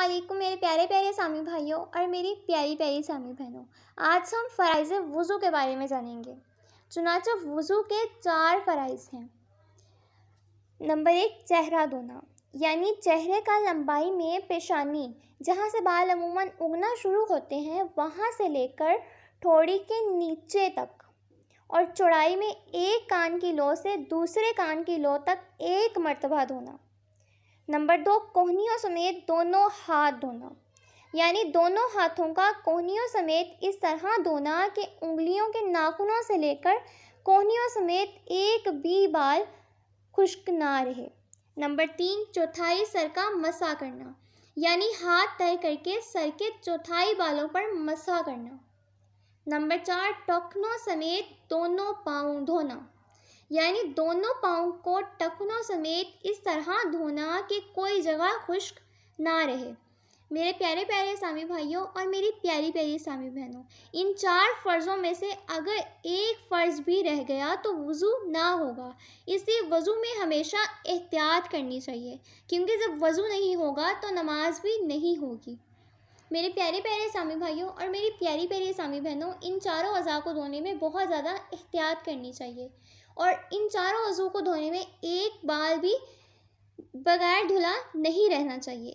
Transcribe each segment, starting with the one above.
علیکم میرے پیارے پیارے سامعین بھائیوں اور میری پیاری پیاری سامعین بہنوں۔ آج ہم فرائض وضو کے بارے میں جانیں گے۔ چنانچہ وضو کے 4 فرائض ہیں۔ نمبر 1، چہرہ دھونا، یعنی چہرے کا لمبائی میں پیشانی جہاں سے بال عموماً اگنا شروع ہوتے ہیں وہاں سے لے کر ٹھوڑی کے نیچے تک، اور چوڑائی میں ایک کان کی لو سے دوسرے کان کی لو تک 1 مرتبہ دھونا۔ نمبر 2، کوہنیوں سمیت دونوں ہاتھ دھونا، یعنی دونوں ہاتھوں کا کوہنیوں سمیت اس طرح دھونا کہ انگلیوں کے ناخنوں سے لے کر کوہنیوں سمیت ایک بھی بال خشک نہ رہے۔ نمبر 3، چوتھائی سر کا مسح کرنا، یعنی ہاتھ تہہ کر کے سر کے چوتھائی بالوں پر مسح کرنا۔ نمبر 4، ٹخنوں سمیت دونوں پاؤں دھونا، یعنی دونوں پاؤں کو ٹخنوں سمیت اس طرح دھونا کہ کوئی جگہ خشک نہ رہے۔ میرے پیارے پیارے سامعین بھائیوں اور میری پیاری پیاری سامعین بہنوں، ان 4 فرضوں میں سے اگر ایک فرض بھی رہ گیا تو وضو نہ ہوگا، اس لیے وضو میں ہمیشہ احتیاط کرنی چاہیے، کیونکہ جب وضو نہیں ہوگا تو نماز بھی نہیں ہوگی۔ میرے پیارے پیارے سامعین بھائیوں اور میری پیاری پیاری سامعین بہنوں، ان چاروں اعضاء کو دھونے میں بہت زیادہ احتیاط کرنی چاہیے، اور ان چاروں عضو کو دھونے میں ایک بال بھی بغیر دھلا نہیں رہنا چاہیے،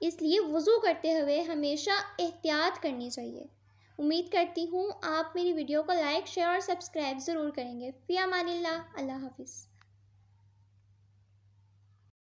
اس لیے وضو کرتے ہوئے ہمیشہ احتیاط کرنی چاہیے۔ امید کرتی ہوں آپ میری ویڈیو کو لائک، شیئر اور سبسکرائب ضرور کریں گے۔ فی امان اللہ، اللہ حافظ۔